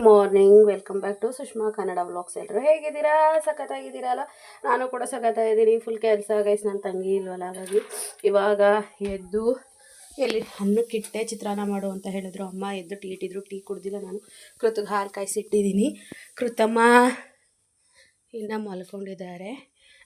Morning, welcome back to Sushma Kannada vlogs. ಎಲ್ಲರೂ ಹೇಗಿದ್ದೀರಾ? ಸಖತ್ತಾಗಿದ್ದೀರಲ್ಲ? ನಾನು ಕೂಡ ಸಖತ್ತಾಗಿದ್ದೀನಿ. ಫುಲ್ ಕೆಲಸ ಗೈಸ್. ನನ್ನ ತಂಗಿ ಇಲ್ವಲ್ಲ, ಹಾಗಾಗಿ ಇವಾಗ ಎದ್ದು ಎಲ್ಲಿ ಅನ್ನಕ್ಕಿಟ್ಟೆ ಚಿತ್ರಾನ್ನ ಮಾಡು ಅಂತ ಹೇಳಿದ್ರು ಅಮ್ಮ. ಎದ್ದು ಟೀ ಇಟ್ಟಿದ್ರು, ಟೀ ಕುಡ್ದಿಲ್ಲ ನಾನು. ಕೃತಿಗೆ ಹಾಲು ಕಾಯಿಸಿಟ್ಟಿದ್ದೀನಿ. ಕೃತಮ್ಮ ಇನ್ನು ಮಲ್ಕೊಂಡಿದ್ದಾರೆ.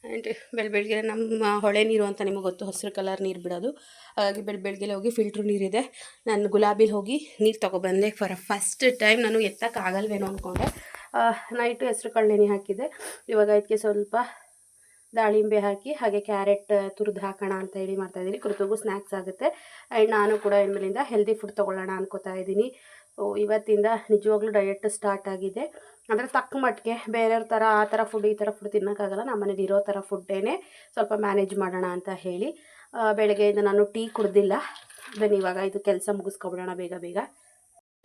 ಆ್ಯಂಡ್ ಬೆಳಗ್ಗೆ ನಮ್ಮ ಹೊಳೆ ನೀರು ಅಂತ ನಿಮಗೆ ಗೊತ್ತು, ಹಸಿರು ಕಲರ್ ನೀರು ಬಿಡೋದು. ಹಾಗಾಗಿ ಬೆಳಗ್ಗೆ ಹೋಗಿ ಫಿಲ್ಟ್ರ್ ನೀರಿದೆ, ನಾನು ಗುಲಾಬಿಲಿ ಹೋಗಿ ನೀರು ತೊಗೊಬಂದೆ. ಫಸ್ಟ್ ಟೈಮ್ ನಾನು ಎತ್ತಕ್ಕಾಗಲ್ವೇನೋ ಅಂದ್ಕೊಂಡೆ. ನೈಟು ಹೆಸ್ರು ಕಳ್ಳೆಣ್ಣೆ ಹಾಕಿದ್ದೆ. ಇವಾಗ ಇದಕ್ಕೆ ಸ್ವಲ್ಪ ದಾಳಿಂಬೆ ಹಾಕಿ ಹಾಗೆ ಕ್ಯಾರೆಟ್ ತುರಿದು ಹಾಕೋಣ ಅಂತ ಹೇಳಿ ಮಾಡ್ತಾಯಿದ್ದೀನಿ. ಕೃತಿಗೂ ಸ್ನ್ಯಾಕ್ಸ್ ಆಗುತ್ತೆ. ಆ್ಯಂಡ್ ನಾನು ಕೂಡ ಇನ್ಮೇಲಿಂದ ಹೆಲ್ದಿ ಫುಡ್ ತೊಗೊಳ್ಳೋಣ ಅನ್ಕೋತಾ ಇದ್ದೀನಿ. ಇವತ್ತಿಂದ ನಿಜವಾಗ್ಲೂ ಡಯಟ್ ಸ್ಟಾರ್ಟ್ ಆಗಿದೆ. ಅಂದರೆ ತಕ್ಕ ಮಟ್ಟಿಗೆ ಬೇರೆಯವ್ರ ಥರ ಆ ಥರ ಫುಡ್ ಈ ಥರ ಫುಡ್ ತಿನ್ನೋಕ್ಕಾಗಲ್ಲ. ನಮ್ಮ ಮನೇಲಿ ಇರೋ ಥರ ಫುಡ್ಡೇ ಸ್ವಲ್ಪ ಮ್ಯಾನೇಜ್ ಮಾಡೋಣ ಅಂತ ಹೇಳಿ ಬೆಳಗ್ಗೆಯಿಂದ ನಾನು ಟೀ ಕುಡ್ದಿಲ್ಲ. ಬನ್ನಿ ಇವಾಗ ಇದು ಕೆಲಸ ಮುಗಿಸ್ಕೊಬಿಡೋಣ ಬೇಗ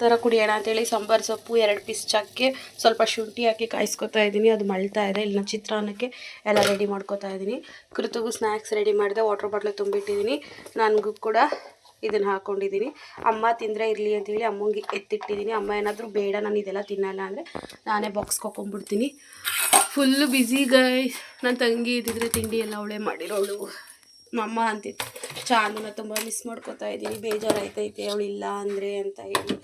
ಥರ ಕುಡಿಯೋಣ ಅಂತೇಳಿ ಸಾಂಬಾರು ಸೊಪ್ಪು 2 ಪೀಸ್ ಚಕ್ಕೆ ಸ್ವಲ್ಪ ಶುಂಠಿ ಹಾಕಿ ಕಾಯಿಸ್ಕೊತಾ ಇದ್ದೀನಿ. ಅದು ಮಳ್ತಾ ಇದೆ. ಇಲ್ಲಿ ನಾನು ಚಿತ್ರಾನ್ನಕ್ಕೆ ಎಲ್ಲ ರೆಡಿ ಮಾಡ್ಕೊತಾ ಇದ್ದೀನಿ. ಕೃತಿಗೂ ಸ್ನ್ಯಾಕ್ಸ್ ರೆಡಿ ಮಾಡಿದೆ. ವಾಟರ್ ಬಾಟ್ಲು ತುಂಬಿಟ್ಟಿದ್ದೀನಿ. ನನಗೂ ಕೂಡ ಇದನ್ನು ಹಾಕ್ಕೊಂಡಿದ್ದೀನಿ. ಅಮ್ಮ ತಿಂದರೆ ಇರಲಿ ಅಂತೇಳಿ ಅಮ್ಮಂಗೆ ಎತ್ತಿಟ್ಟಿದ್ದೀನಿ. ಅಮ್ಮ ಏನಾದರೂ ಬೇಡ ನಾನು ಇದೆಲ್ಲ ತಿನ್ನಲ್ಲ ಅಂದರೆ ನಾನೇ ಬಾಕ್ಸ್ ಹಾಕೊಂಡ್ಬಿಡ್ತೀನಿ. Full busy guys. ನನ್ನ ತಂಗಿ ಇದ್ದಿದ್ರೆ ತಿಂಡಿ ಎಲ್ಲ ಅವಳೇ ಮಾಡಿರೋಳು. ಅಮ್ಮ ಅಂತಿತ್ತು. ಚಾನುನ ತುಂಬ ಮಿಸ್ ಮಾಡ್ಕೊತಾ ಇದ್ದೀನಿ. ಬೇಜಾರಾಯ್ತೈತೆ ಅವಳಿಲ್ಲ ಅಂದರೆ ಅಂತ ಹೇಳಿ.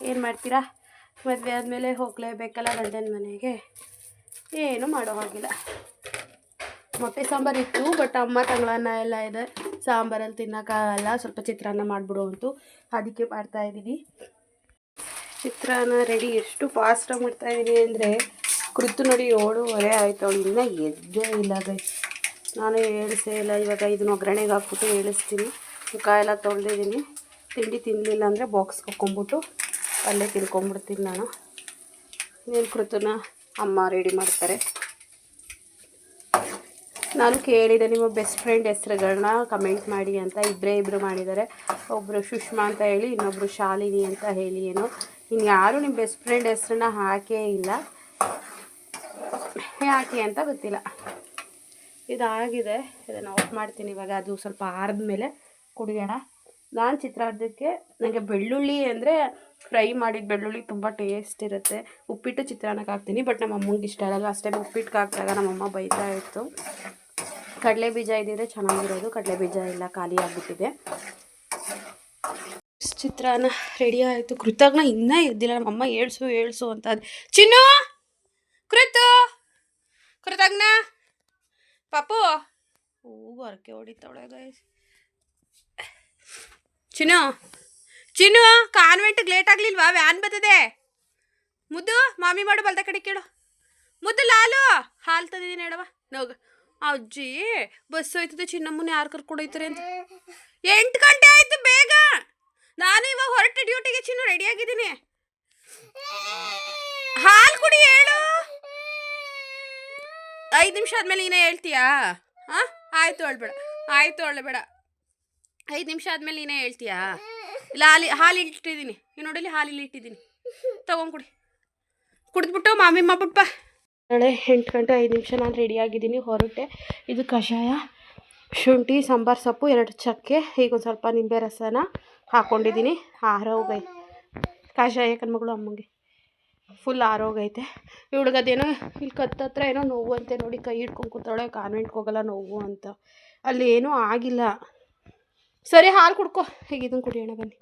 ಏನು ಮಾಡ್ತೀರಾ? ಮದುವೆ ಆದಮೇಲೆ ಹೋಗಲೇಬೇಕಲ್ಲ ಗಂಡನ ಮನೆಗೆ. ಏನು ಮಾಡೋ ಹಾಗಿಲ್ಲ. ಮೊಟ್ಟೆ ಸಾಂಬಾರು ಇತ್ತು, ಬಟ್ ಅಮ್ಮ ತಂಗಳನ್ನ ಎಲ್ಲ ಇದೆ, ಸಾಂಬಾರಲ್ಲಿ ತಿನ್ನೋಕ್ಕಾಗಲ್ಲ, ಸ್ವಲ್ಪ ಚಿತ್ರಾನ್ನ ಮಾಡಿಬಿಡು ಅಂತು. ಅದಕ್ಕೆ ಮಾಡ್ತಾಯಿದ್ದೀನಿ. ಚಿತ್ರಾನ್ನ ರೆಡಿ ಎಷ್ಟು ಫಾಸ್ಟಾಗಿ ಮಾಡ್ತಾಯಿದ್ದೀನಿ ಅಂದರೆ ಕೃತು ನೋಡಿ 7:30 ಆಯಿತು. ಅವಳು ಇನ್ನೂ ಎದ್ದೇ ಇಲ್ಲ ಗೈಸ್. ನಾನು ಏಳಿಸೇ ಇಲ್ಲ. ಇವಾಗ ಇದನ್ನ ಒಗ್ಗರಣೆಗೆ ಹಾಕ್ಬಿಟ್ಟು ಏಳಿಸ್ತೀನಿ. ಮುಖ ಎಲ್ಲ ತೊಳೆದಿದ್ದೀನಿ. ತಿಂಡಿ ತಿನ್ನಲಿಲ್ಲ ಅಂದರೆ ಬಾಕ್ಸ್ಗೆ ಹಾಕ್ಕೊಂಬಿಟ್ಟು ಅಲ್ಲೇ ತಿನ್ಕೊಂಬಿಡ್ತೀನಿ ನಾನು. ನೀನು ಕೃತನ ಅಮ್ಮ ರೆಡಿ ಮಾಡ್ತಾರೆ. ನಾನು ಕೇಳಿದೆ ನಿಮ್ಮ ಬೆಸ್ಟ್ ಫ್ರೆಂಡ್ ಹೆಸ್ರುಗಳನ್ನ ಕಮೆಂಟ್ ಮಾಡಿ ಅಂತ. ಇಬ್ಬರು ಮಾಡಿದ್ದಾರೆ. ಒಬ್ಬರು ಸುಷ್ಮಾ ಅಂತ ಹೇಳಿ, ಇನ್ನೊಬ್ಬರು ಶಾಲಿನಿ ಅಂತ ಹೇಳಿ. ಏನೋ ಇನ್ನು ಯಾರು ನಿಮ್ಮ ಬೆಸ್ಟ್ ಫ್ರೆಂಡ್ ಹೆಸ್ರನ್ನ ಹಾಕೇ ಇಲ್ಲ. ಯಾಕೆ ಅಂತ ಗೊತ್ತಿಲ್ಲ. ಇದಾಗಿದೆ, ಇದನ್ನು ಆಫ್ ಮಾಡ್ತೀನಿ ಇವಾಗ. ಅದು ಸ್ವಲ್ಪ ಆರಿದ ಮೇಲೆ ಕುಡಿಯೋಣ. ನಾನು ಚಿತ್ರಾನ್ನಕ್ಕೆ ನನಗೆ ಬೆಳ್ಳುಳ್ಳಿ ಅಂದರೆ ಫ್ರೈ ಮಾಡಿದ ಬೆಳ್ಳುಳ್ಳಿ ತುಂಬ ಟೇಸ್ಟ್ ಇರುತ್ತೆ. ಉಪ್ಪಿಟ್ಟು ಚಿತ್ರಾನ್ನಕ್ಕೆ ಹಾಕ್ತೀನಿ, ಬಟ್ ನಮ್ಮ ಅಮ್ಮಂಗೆ ಇಷ್ಟ ಆಗಲ್ಲ. ಅಷ್ಟೇ ಉಪ್ಪಿಟ್ಟಿಗೆ ಹಾಕಿದಾಗ ನಮ್ಮಮ್ಮ ಬೈತಾ ಇತ್ತು. ಕಡಲೆ ಬೀಜ ಇದ್ದಿದ್ರೆ ಚೆನ್ನಾಗಿರೋದು. ಕಡಲೆ ಬೀಜ ಎಲ್ಲ ಖಾಲಿ ಆಗಿಬಿಟ್ಟಿದೆ. ಚಿತ್ರಾನ್ನ ರೆಡಿ ಆಯಿತು. ಕೃತಜ್ಞ ಇನ್ನೂ ಎದ್ದಿಲ್ಲ. ನಮ್ಮಮ್ಮ ಏಳ್ಸು ಅಂತ. ಚಿನ್ನು, ಕೃತಜ್ಞ ಪಾಪು ಹೂವು ಅರಕೆ ಹೊಡಿತಾವಳೆ ಗೈಸ್. ಚಿನ್ನು ಕಾನ್ವೆಂಟ್ಗೆ ಲೇಟ್ ಆಗಲಿಲ್ವಾ? ವ್ಯಾನ್ ಬರ್ತದೆ. ಮುದ್ದು ಮಾಮಿ ಮಾಡು, ಬಲ್ದ ಕಡೆ ಕೇಳು. ಮುದ್ದು ಲಾಲು ಹಾಲು ತಂದಿದ್ದೀನಿ ಹೇಳವ. ನೋಗ ಅಜ್ಜಿ ಬಸ್ ಹೋಯ್ತದೆ, ಚಿನ್ನಮ್ಮನ ಯಾರು ಕರ್ಕೊಂಡು ಹೋಯ್ತಾರೆ ಅಂತ. 8 ಗಂಟೆ ಆಯಿತು, ಬೇಗ. ನಾನು ಇವಾಗ ಹೊರಟು ಡ್ಯೂಟಿಗೆ. ಚಿನ್ನು ರೆಡಿಯಾಗಿದ್ದೀನಿ. ಹಾಲು ಕುಡಿ ಹೇಳು. 5 ನಿಮಿಷ ಆದಮೇಲೆ ನೀನೇ ಹೇಳ್ತೀಯಾ? ಹಾಂ ಆಯಿತು ಅಳ್ಬೇಡ, 5 ನಿಮಿಷ ಆದಮೇಲೆ ನೀನೇ ಹೇಳ್ತೀಯಾ? ಇಲ್ಲ, ಹಾಲು ಇಟ್ಟಿದ್ದೀನಿ. ನೀವು ನೋಡಿಲಿ, ಹಾಲಿಲ್ಲಿ ಇಟ್ಟಿದ್ದೀನಿ. ತೊಗೊಂಡು ಕುಡಿದ್ಬಿಟ್ಟು ಮಾಮಿ ಮಾಡ್ಬಿಟ್ಪ. ನಾಳೆ 8 ಗಂಟೆ 5 ನಿಮಿಷ ನಾನು ರೆಡಿಯಾಗಿದ್ದೀನಿ, ಹೊರಟೆ. ಇದು ಕಷಾಯ, ಶುಂಠಿ, ಸಾಂಬಾರು ಸೊಪ್ಪು, 2 ಚಕ್ಕೆ, ಈಗ ಒಂದು ಸ್ವಲ್ಪ ನಿಂಬೆ ರಸನ ಹಾಕ್ಕೊಂಡಿದ್ದೀನಿ. ಆರೋಗೈ ಕಷಾಯ ಕಣ್ಮಗಳು ಅಮ್ಮಂಗೆ ಫುಲ್ ಆರೋಗೈತೆ. ಹುಡುಗದೇನೋ ಇಲ್ಲಿ ಕತ್ತತ್ರ ಏನೋ ನೋವು ಅಂತೆ ನೋಡಿ, ಕೈ ಹಿಡ್ಕೊಂಡು ಕೂತಾಳೆ. ಕಾನ್ವೆಂಟ್ಗೆ ಹೋಗಲ್ಲ ನೋವು ಅಂತ. ಅಲ್ಲಿ ಏನೂ ಆಗಿಲ್ಲ. ಸರಿ ಹಾಲು ಕುಡ್ಕೊ. ಈಗ ಇದನ್ನು ಕುಡಿಯೋಣ ಬನ್ನಿ.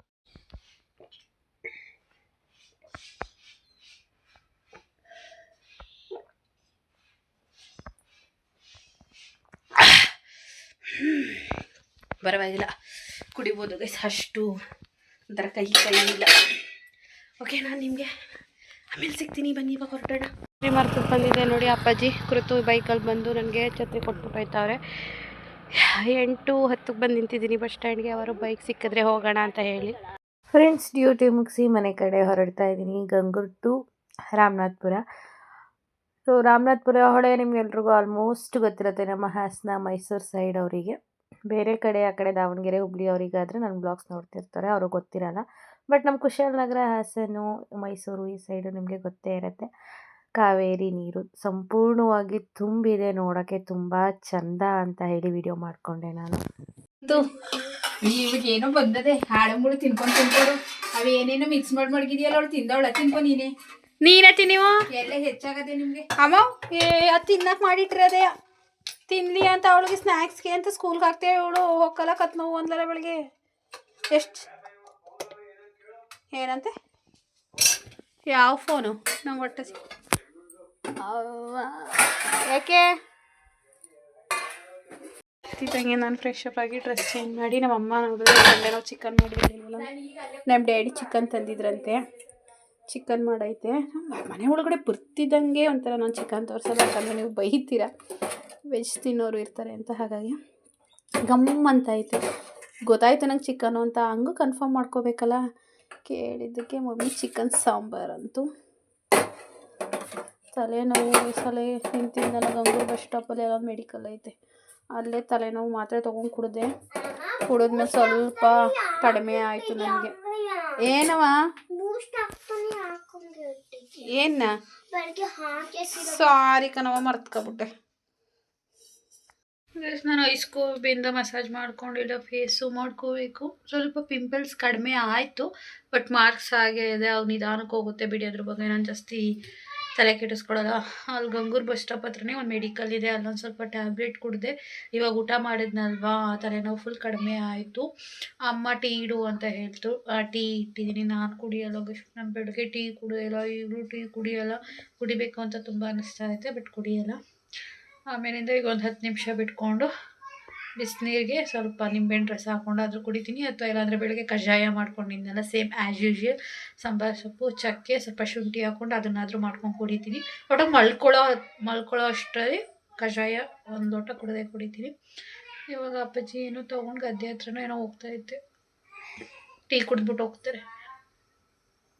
ಪರವಾಗಿಲ್ಲ, ಕುಡಿಬೋದು ಗೈಸ್. ಅಷ್ಟು ಒಂಥರ ಕೈ ಇಲ್ಲ. ಓಕೆ, ನಾನು ನಿಮಗೆ ಆಮೇಲೆ ಸಿಗ್ತೀನಿ. ಬನ್ನಿ ಇವಾಗ ಹೊರಟೋಣ. ಮರ್ತು ಬಂದಿದೆ ನೋಡಿ ಅಪ್ಪಾಜಿ. ಕೃತು ಬೈಕಲ್ಲಿ ಬಂದು ನನಗೆ ಛತ್ರಿ ಕೊಟ್ಬಿಟ್ಟು ಹೋಯ್ತವ್ರೆ. 8:10 ಬಂದು ನಿಂತಿದ್ದೀನಿ ಬಸ್ ಸ್ಟ್ಯಾಂಡ್ಗೆ. ಅವರು ಬೈಕ್ ಸಿಕ್ಕಿದ್ರೆ ಹೋಗೋಣ ಅಂತ ಹೇಳಿ. ಫ್ರೆಂಡ್ಸ್, ಡ್ಯೂಟಿ ಮುಗಿಸಿ ಮನೆ ಕಡೆ ಹೊರಡ್ತಾ ಇದ್ದೀನಿ. ಗಂಗೂರು ಟು ರಾಮನಾಥ್ಪುರ. ಸೊ ರಾಮನಾಥ್ಪುರ ಹೊಳೆ ನಿಮ್ಗೆಲ್ರಿಗೂ ಆಲ್ಮೋಸ್ಟ್ ಗೊತ್ತಿರುತ್ತೆ, ನಮ್ಮ ಹಾಸನ ಮೈಸೂರು ಸೈಡ್ ಅವರಿಗೆ. ಬೇರೆ ಕಡೆ ಆ ಕಡೆ ದಾವಣಗೆರೆ ಹುಬ್ಳಿ ಅವರಿಗಾದರೆ ನನ್ನ ಬ್ಲಾಗ್ಸ್ ನೋಡ್ತಿರ್ತಾರೆ, ಅವ್ರಿಗೆ ಗೊತ್ತಿರಲ್ಲ. ಬಟ್ ನಮ್ಮ ಕುಶಾಲನಗರ, ಹಾಸನ, ಮೈಸೂರು ಈ ಸೈಡು ನಿಮಗೆ ಗೊತ್ತೇ ಇರುತ್ತೆ. ಕಾವೇರಿ ನೀರು ಸಂಪೂರ್ಣವಾಗಿ ತುಂಬಿದೆ. ನೋಡೋಕ್ಕೆ ತುಂಬ ಚಂದ ಅಂತ ಹೇಳಿ ವಿಡಿಯೋ ಮಾಡಿಕೊಂಡೆ ನಾನು. ಇವಾಗ ಏನೋ ಬಂದದೆ ಹಾಳು ಮುಳು ತಿನ್ಕೊಂಡು ಅವ ಏನೇನೋ ಮಿಕ್ಸ್ ಮಡಗಿದ್ಯಲ್ಲ ಅವಳು ತಿಂದವಳ ತಿನ್ಕೊ ನೀನೇ ತಿನ್ನಿವು ಎಲ್ಲ ಹೆಚ್ಚಾಗದೆ ನಿಮ್ಗೆ. ಅಮ್ಮ ಅದು ತಿನ್ನಕ್ಕೆ ಮಾಡಿಟ್ಟಿರೋದೇ ತಿನ್ಲಿ ಅಂತ ಅವಳಿಗೆ ಸ್ನ್ಯಾಕ್ಸ್ಗೆ ಅಂತ ಸ್ಕೂಲ್ಗೆ ಹಾಕ್ತೇವೆ. ಇವಳು ಹೋಗಲ್ಲ ಕತ್ ನೋವು ಅಂದ್ಲಲ್ಲ ಬೆಳಿಗ್ಗೆ. ಎಷ್ಟು ಏನಂತೆ ಯಾವ ಫೋನು ನಂಗೆ ಹೊಟ್ಟೆ ಯಾಕೆ ತಂಗೆ ನಾನು ಫ್ರೆಶ್ ಅಪ್ ಆಗಿ ಡ್ರೆಸ್ ಚೇಂಜ್ ಮಾಡಿ ನಮ್ಮಮ್ಮ ನೋಡಿದ್ರೆ ಸಂಡೆ ನಾವು ಚಿಕನ್ ಮಾಡಿರಲಿಲ್ಲ. ನಮ್ಮ ಡ್ಯಾಡಿ ಚಿಕನ್ ತಂದಿದ್ರಂತೆ, ಚಿಕನ್ ಮಾಡೈತೆ. ಮನೆ ಒಳಗಡೆ ಬರ್ತಿದ್ದಂಗೆ ಒಂಥರ ನಾನು ಚಿಕನ್ ತೋರಿಸಲ್ಲ ಯಾಕಂದರೆ ನೀವು ಬೈತೀರ ವೆಜ್ ತಿನ್ನೋರು ಇರ್ತಾರೆ ಅಂತ. ಹಾಗಾಗಿ ಗಮ್ ಅಂತ ಐತೆ. ಗೊತ್ತಾಯ್ತು ನಂಗೆ ಚಿಕನು ಅಂತ, ಹಂಗೂ ಕನ್ಫರ್ಮ್ ಮಾಡ್ಕೋಬೇಕಲ್ಲ. ಕೇಳಿದ್ದಕ್ಕೆ ಮಮ್ಮಿ ಚಿಕನ್ ಸಾಂಬಾರಂತೂ. ತಲೆನೋವು ಸಲ ನಿಂತಿದ್ದಲ್ಲ ಗಂಗೂರು ಬಸ್ ಸ್ಟಾಪಲ್ಲಿ ಎಲ್ಲ ಮೆಡಿಕಲ್ ಐತೆ, ಅಲ್ಲೇ ತಲೆನೋವು ಮಾತ್ರೆ ತೊಗೊಂಡು ಕುಡಿದ್ಮೇಲೆ ಸ್ವಲ್ಪ ಕಡಿಮೆ ಆಯಿತು ನನಗೆ. ಏನವ ಏನ ಸಾರಿ ಕಣವ ಮರ್ತ್ಕೊಬಿಟ್ಟೆ. ನಾನು ಐಸ್ಕೋಬಿಂದ ಮಸಾಜ್ ಮಾಡ್ಕೊಂಡಿಲ್ಲ, ಫೇಸು ಮಾಡ್ಕೋಬೇಕು. ಸ್ವಲ್ಪ ಪಿಂಪಲ್ಸ್ ಕಡಿಮೆ ಆಯಿತು, ಬಟ್ ಮಾರ್ಕ್ಸ್ ಆಗೇ ಇದೆ. ಅವು ನಿಧಾನಕ್ಕೆ ಹೋಗುತ್ತೆ ಬಿಡಿ, ಅದ್ರ ಬಗ್ಗೆ ನಾನು ಜಾಸ್ತಿ ತಲೆ ಕೆಡಿಸ್ಕೊಡಲ್ಲ. ಅಲ್ಲಿ ಗಂಗೂರು ಬಸ್ ಸ್ಟಾಪ್ ಹತ್ರನೇ ಒಂದು ಮೆಡಿಕಲ್ ಇದೆ, ಅಲ್ಲೊಂದು ಸ್ವಲ್ಪ ಟ್ಯಾಬ್ಲೆಟ್ ಕುಡಿದೆ. ಇವಾಗ ಊಟ ಮಾಡಿದ್ನಲ್ವಾ, ತಲೆನೋವು ಫುಲ್ ಕಡಿಮೆ ಆಯಿತು. ಅಮ್ಮ ಟೀ ಇಡು ಅಂತ ಹೇಳ್ತು, ಟೀ ಇಟ್ಟಿದ್ದೀನಿ. ನಾನು ಕುಡಿಯಲ್ಲ, ನಾನು ಬೆಳಗ್ಗೆ ಟೀ ಕುಡಿಯೋಲ್ಲ, ಈಗಲೂ ಟೀ ಕುಡಿಯೋಲ್ಲ. ಕುಡಿಬೇಕು ಅಂತ ತುಂಬ ಅನ್ನಿಸ್ತಾ ಐತೆ, ಬಟ್ ಕುಡಿಯೋಲ್ಲ. ಆಮೇಲಿಂದ ಈಗ ಒಂದು 10 ನಿಮಿಷ ಬಿಟ್ಕೊಂಡು ಬಿಸಿನೀರಿಗೆ ಸ್ವಲ್ಪ ನಿಂಬೆಹಣ್ಣು ರಸ ಹಾಕ್ಕೊಂಡು ಆದರೂ ಕುಡಿತೀನಿ. ಅಥವಾ ಇಲ್ಲಾಂದರೆ ಬೆಳಗ್ಗೆ ಕಷಾಯ ಮಾಡ್ಕೊಂಡಿದ್ದೆನಲ್ಲ ಸೇಮ್ ಆ್ಯಸ್ ಯೂಶ್ವಲ್, ಸಾಂಬಾರು ಸೊಪ್ಪು, ಚಕ್ಕೆ, ಸ್ವಲ್ಪ ಶುಂಠಿ ಹಾಕ್ಕೊಂಡು ಅದನ್ನಾದರೂ ಮಾಡ್ಕೊಂಡು ಕುಡಿತೀನಿ. ಒಟ್ಟಿಗೆ ಮಲ್ಕೊಳ್ಳೋ ಅಷ್ಟರಲ್ಲಿ ಕಷಾಯ ಒಂದು ಲೋಟ ಕುಡಿತೀನಿ. ಇವಾಗ ಅಪ್ಪಾಜಿ ಏನೋ ತೊಗೊಂಡು ಗದ್ದೆ ಹತ್ರನೋ ಏನೋ ಹೋಗ್ತಾಯಿದ್ದೆ, ಟೀ ಕುಡಿದ್ಬಿಟ್ಟು ಹೋಗ್ತಾರೆ.